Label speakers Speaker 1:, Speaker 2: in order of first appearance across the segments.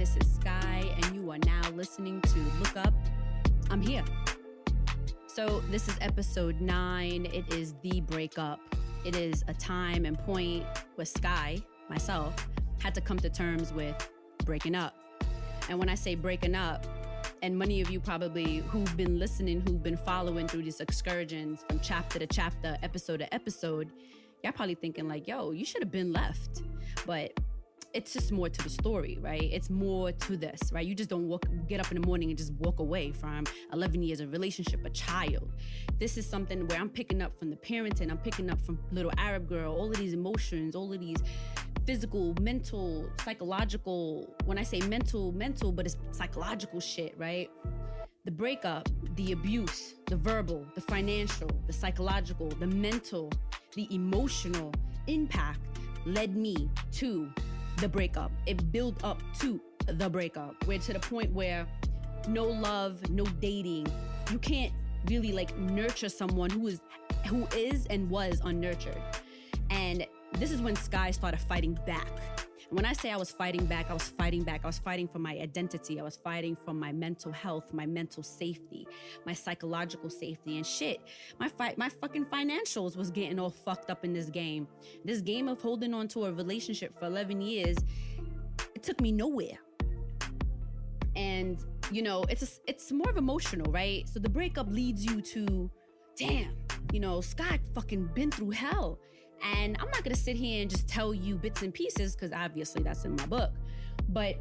Speaker 1: This is Sky, and you are now listening to Look Up. I'm here. So this is episode 9. It is the breakup. It is a time and point where Sky, myself, had to come to terms with breaking up. And when I say breaking up, and many of you probably who've been listening, who've been following through these excursions from chapter to chapter, episode to episode, y'all probably thinking like, yo, you should have been left. But it's just more to the story, right? It's more to this, right? You just don't get up in the morning and just walk away from 11 years of relationship, a child. This is something where I'm picking up from the parenting, I'm picking up from little Arab girl, all of these emotions, all of these physical, mental, psychological, when I say mental, but it's psychological shit, right? The breakup, the abuse, the verbal, the financial, the psychological, the mental, the emotional impact led me to the breakup. It built up to the breakup. We're to the point where no love, no dating. You can't really like nurture someone who is and was unnurtured. And this is when Sky started fighting back. And when I say I was fighting back, I was fighting for my identity. I was fighting for my mental health, my mental safety, my psychological safety, and shit. My fucking financials was getting all fucked up in this game. This game of holding on to a relationship for 11 years, it took me nowhere. And, you know, it's more of emotional, right? So the breakup leads you to, damn, you know, Sky fucking been through hell. And I'm not going to sit here and just tell you bits and pieces because obviously that's in my book. But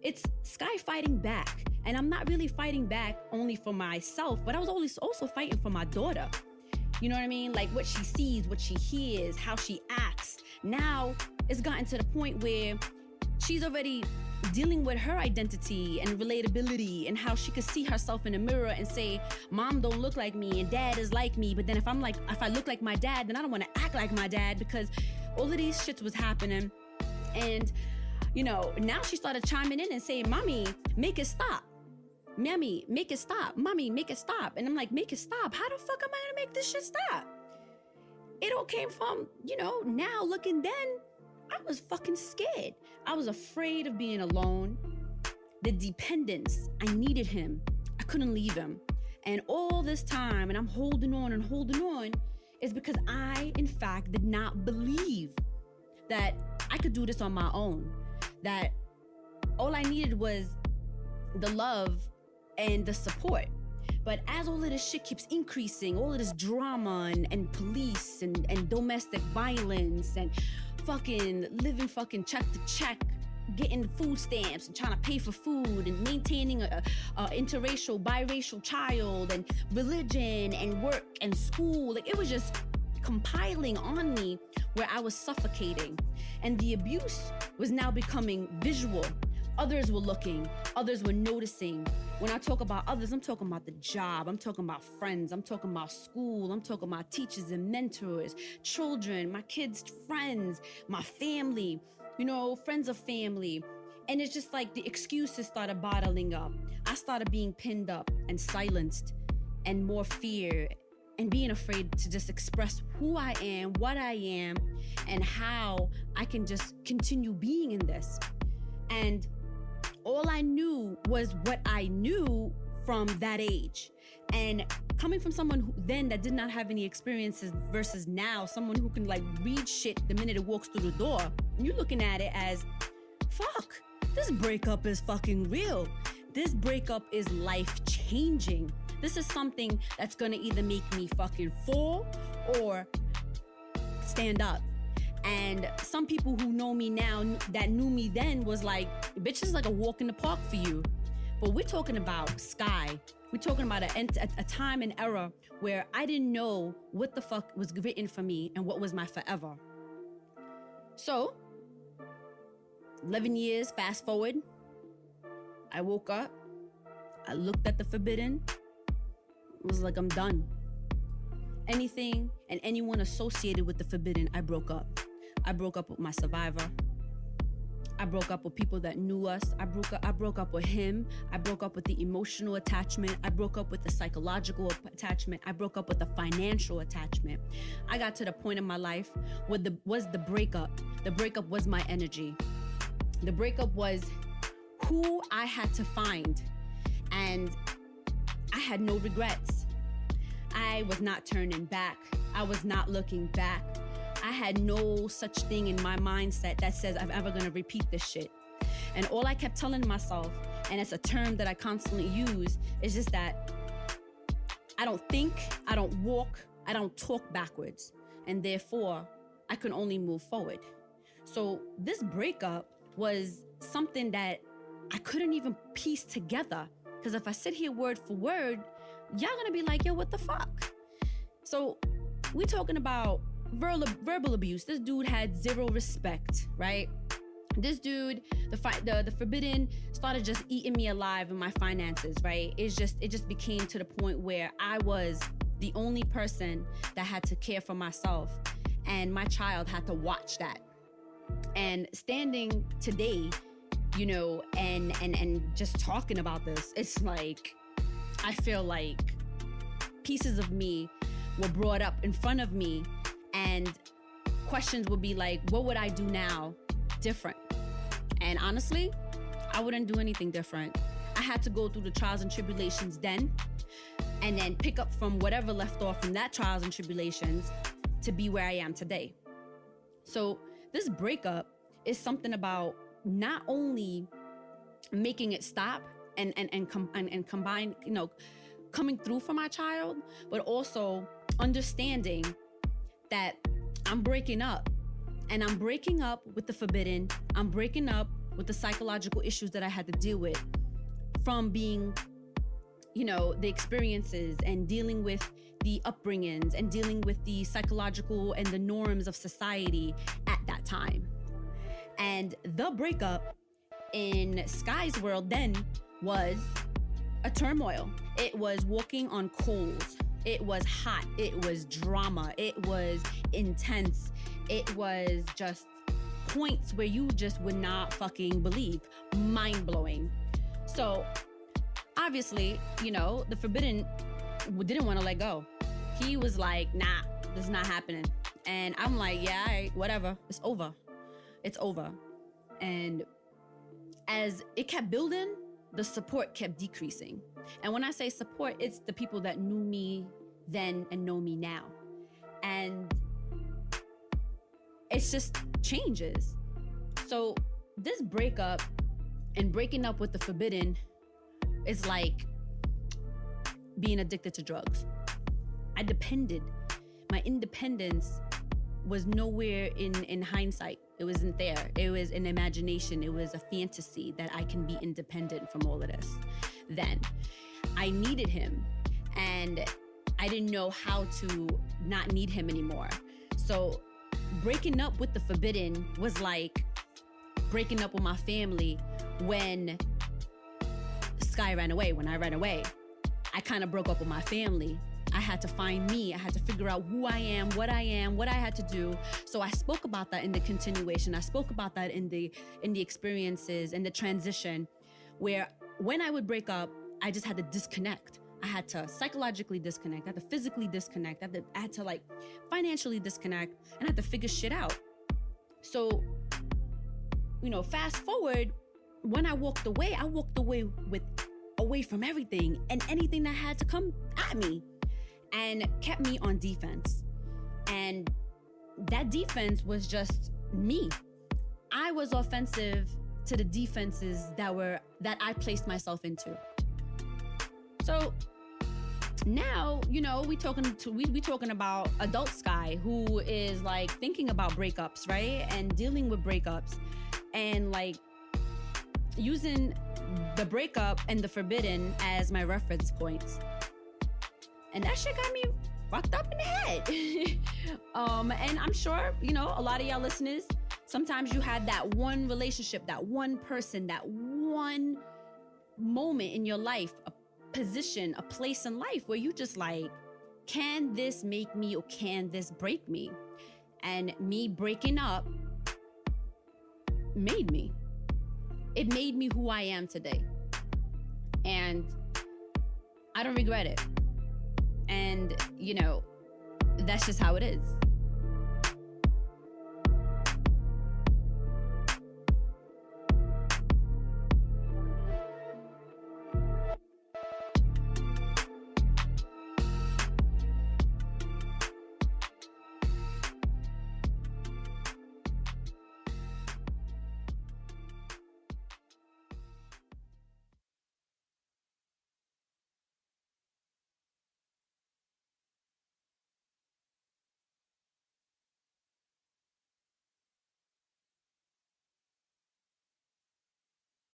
Speaker 1: it's Sky fighting back. And I'm not really fighting back only for myself, but I was also fighting for my daughter. You know what I mean? Like what she sees, what she hears, how she acts. Now it's gotten to the point where she's already dealing with her identity and relatability and how she could see herself in the mirror and say, mom don't look like me and dad is like me. But then if I look like my dad, then I don't want to act like my dad because all of these shits was happening. And, you know, now she started chiming in and saying, mommy, make it stop. Mommy, make it stop. Mommy, make it stop. And I'm like, make it stop? How the fuck am I going to make this shit stop? It all came from, you know, now looking then, I was fucking scared. I was afraid of being alone. The dependence, I needed him. I couldn't leave him. And all this time, and I'm holding on, is because I, in fact, did not believe that I could do this on my own. That all I needed was the love and the support. But as all of this shit keeps increasing, all of this drama and police and domestic violence and fucking living fucking check to check, getting food stamps and trying to pay for food and maintaining a interracial, biracial child and religion and work and school. Like it was just compiling on me where I was suffocating. And the abuse was now becoming visual. Others were looking, others were noticing. When I talk about others, I'm talking about the job, I'm talking about friends, I'm talking about school, I'm talking about teachers and mentors, children, my kids' friends, my family, you know, friends of family. And it's just like the excuses started bottling up. I started being pinned up and silenced and more fear and being afraid to just express who I am, what I am, and how I can just continue being in this. And all I knew was what I knew from that age. And coming from someone who then that did not have any experiences versus now, someone who can like read shit the minute it walks through the door, you're looking at it as, fuck, this breakup is fucking real. This breakup is life-changing. This is something that's gonna either make me fucking fall or stand up. And some people who know me now that knew me then was like, bitch, is like a walk in the park for you. But we're talking about Sky. We're talking about a time and era where I didn't know what the fuck was written for me and what was my forever. So, 11 years, fast forward, I woke up, I looked at the forbidden, it was like, I'm done. Anything and anyone associated with the forbidden, I broke up. I broke up with my survivor. I broke up with people that knew us. I broke up with him. I broke up with the emotional attachment. I broke up with the psychological attachment. I broke up with the financial attachment. I got to the point in my life where the breakup. The breakup was my energy. The breakup was who I had to find. And I had no regrets. I was not turning back. I was not looking back. I had no such thing in my mindset that says I'm ever gonna repeat this shit. And all I kept telling myself, and it's a term that I constantly use, is just that I don't think, I don't walk, I don't talk backwards. And therefore, I can only move forward. So this breakup was something that I couldn't even piece together. Because if I sit here word for word, y'all gonna be like, yo, what the fuck? So we talking about verbal abuse. This dude had zero respect, right? This dude, the forbidden, started just eating me alive in my finances, right? It just became to the point where I was the only person that had to care for myself, and my child had to watch that. And standing today, you know, and just talking about this, it's like, I feel like pieces of me were brought up in front of me, and questions would be like, what would I do now different? And honestly, I wouldn't do anything different. I had to go through the trials and tribulations then, and then pick up from whatever left off from that trials and tribulations to be where I am today. So this breakup is something about not only making it stop and combine, you know, coming through for my child, but also understanding that I'm breaking up, and I'm breaking up with the forbidden. I'm breaking up with the psychological issues that I had to deal with from being, you know, the experiences and dealing with the upbringings and dealing with the psychological and the norms of society at that time. And the breakup in Sky's world then was a turmoil. It was walking on coals. It was hot. It was drama. It was intense. It was just points where you just would not fucking believe. Mind blowing. So obviously, you know, the forbidden didn't want to let go. He was like, nah, this is not happening. And I'm like, yeah, all right, whatever. It's over. It's over. And as it kept building, the support kept decreasing. And when I say support, it's the people that knew me then and know me now. And it's just changes. So this breakup and breaking up with the forbidden is like being addicted to drugs. I depended. My independence was nowhere in hindsight. It wasn't there. It was an imagination. It was a fantasy that I can be independent from all of this. Then I needed him, and I didn't know how to not need him anymore. So breaking up with the forbidden was like breaking up with my family when Sky ran away. When I ran away, I kind of broke up with my family. I had to find me. I had to figure out who I am, what I had to do. So I spoke about that in the continuation. I spoke about that in the experiences and the transition, where when I would break up, I just had to disconnect. I had to psychologically disconnect. I had to physically disconnect. I had to like financially disconnect, and I had to figure shit out. So, you know, fast forward, when I walked away away from everything and anything that had to come at me, and kept me on defense. And that defense was just me. I was offensive to the defenses that I placed myself into. So now, you know, we talking about adult Sky, who is like thinking about breakups, right? And dealing with breakups, and like using the breakup and the forbidden as my reference points. And that shit got me fucked up in the head. And I'm sure, you know, a lot of y'all listeners, sometimes you had that one relationship, that one person, that one moment in your life, a position, a place in life where you just like, can this make me or can this break me? And me breaking up made me. It made me who I am today. And I don't regret it. And, you know, that's just how it is.